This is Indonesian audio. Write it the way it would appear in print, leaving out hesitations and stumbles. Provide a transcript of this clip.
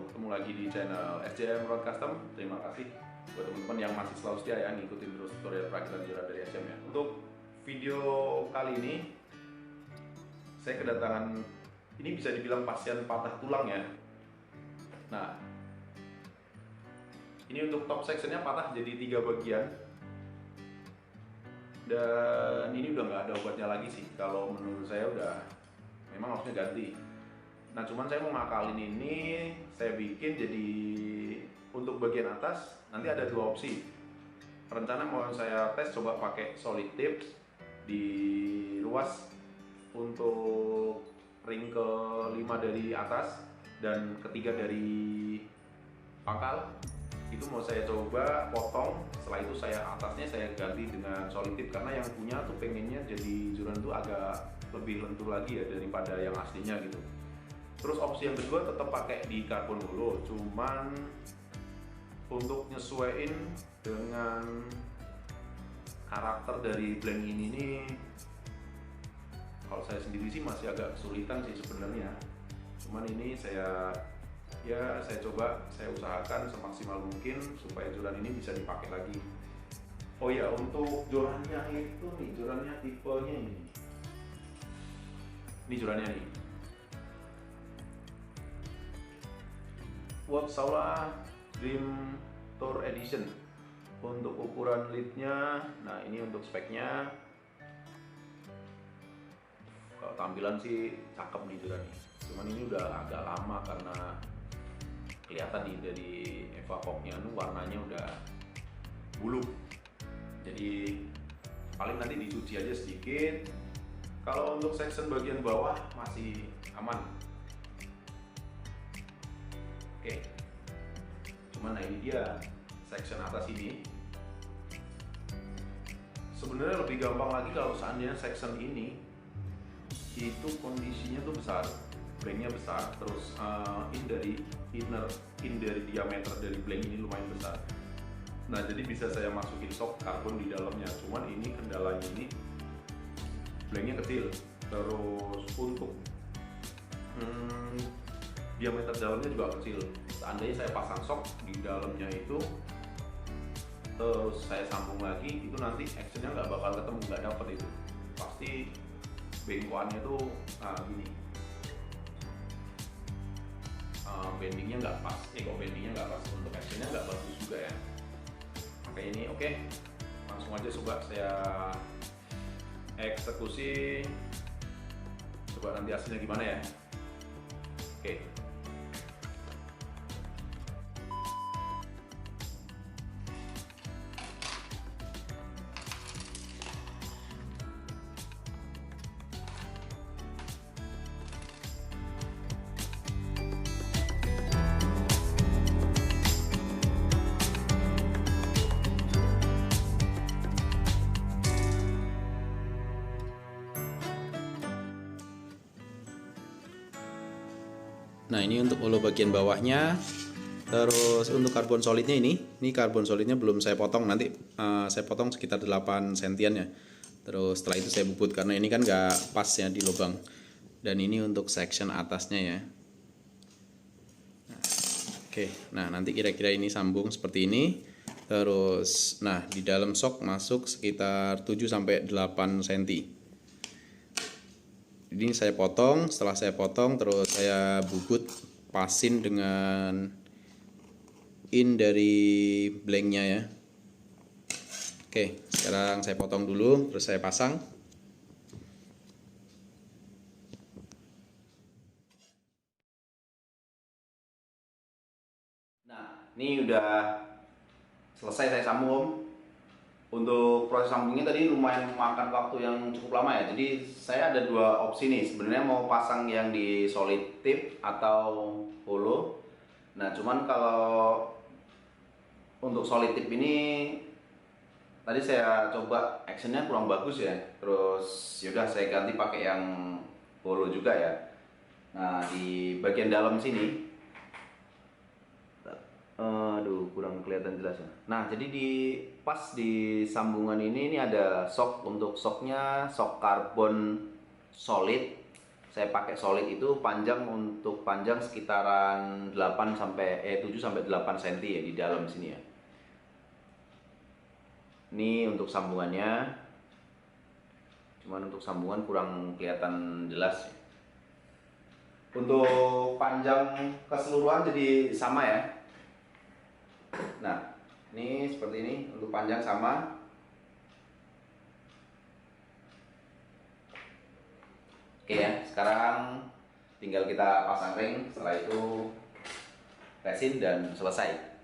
ketemu lagi di channel SJM Road Custom. Terima kasih buat teman-teman yang masih selalu setia ya ngikutin terus tutorial perakitan joran dari SJM ya. Untuk video kali ini saya kedatangan, ini bisa dibilang pasien patah tulang ya. Nah, ini untuk top sectionnya patah jadi 3 bagian. Dan ini udah nggak ada obatnya lagi sih. Kalau menurut saya udah memang harusnya ganti. Nah, cuman saya mau ngakalin ini, saya bikin jadi untuk bagian atas nanti ada 2 opsi. Rencana mau saya tes coba pakai solid tips di luas untuk ring ke-5 dari atas dan ketiga dari pangkal. Itu mau saya coba potong, setelah itu saya atasnya saya ganti dengan solid tip karena yang punya tuh pengennya jadi joran tuh agak lebih lentur lagi ya daripada yang aslinya gitu. Terus opsi yang kedua tetap pakai di karbon holo, cuman untuk nyesuaiin dengan karakter dari blank ini nih, kalau saya sendiri sih masih agak kesulitan sih sebenarnya. Cuman ini saya coba, saya usahakan semaksimal mungkin supaya joran ini bisa dipakai lagi. Oh ya, untuk jorannya itu nih, jorannya tipenya ini. Ini jorannya nih. Saula Dream Tour Edition. Untuk ukuran leadnya, nah ini untuk speknya. Kalau tampilan sih cakep nih jorannya. Cuman ini udah agak lama karena kelihatan nih dari evapoknya warnanya udah bulu. Jadi paling nanti dicuci aja sedikit. Kalau untuk section bagian bawah masih aman. Oke, cuman nah ini dia section atas ini. Sebenarnya lebih gampang lagi kalau seandainya section ini itu kondisinya tuh besar, blanknya besar, terus in dari diameter dari blank ini lumayan besar. Nah, jadi bisa saya masukin sok karbon di dalamnya. Cuman ini kendalanya ini blanknya kecil, terus untuk diameter dalamnya juga kecil. Seandainya saya pasang sok di dalamnya itu, terus saya sambung lagi, itu nanti actionnya nggak bakal ketemu, nggak dapet itu. Pasti bengkoannya tuh gini, bendingnya nggak pas. Kok bendingnya nggak pas, untuk actionnya nggak bagus juga ya. Makanya ini oke, langsung aja coba saya eksekusi. Coba nanti hasilnya gimana ya. Oke. Nah, ini untuk holo bagian bawahnya. Terus untuk karbon solidnya ini karbon solidnya belum saya potong, nanti saya potong sekitar 8 sentian ya. Terus setelah itu saya bubut karena ini kan nggak pas ya di lubang. Dan ini untuk section atasnya ya. Nah, oke, nah nanti kira-kira ini sambung seperti ini. Terus nah di dalam sok masuk sekitar 7-8 cm. Ini saya potong, setelah saya potong terus saya bubut pasin dengan in dari blanknya ya. Oke, sekarang saya potong dulu terus saya pasang. Nah, ini udah selesai saya sambung. Untuk proses sambungnya tadi lumayan memakan waktu yang cukup lama ya. Jadi saya ada 2 opsi nih. Sebenarnya mau pasang yang di solid tip atau holo. Nah, cuman kalau untuk solid tip ini tadi saya coba actionnya kurang bagus ya. Terus yaudah saya ganti pakai yang holo juga ya. Nah, di bagian dalam sini, aduh kurang kelihatan jelas ya. Nah, jadi pas di sambungan ini ada sok. Untuk soknya sok karbon solid saya pakai solid itu panjang sekitaran 7 sampai 8 cm ya di dalam sini ya. Ini untuk sambungannya, cuman untuk sambungan kurang kelihatan jelas ya. Untuk panjang keseluruhan jadi sama ya. Nah, ini seperti ini untuk panjang sama. Oke ya, sekarang tinggal kita pasang ring, setelah itu resin dan selesai.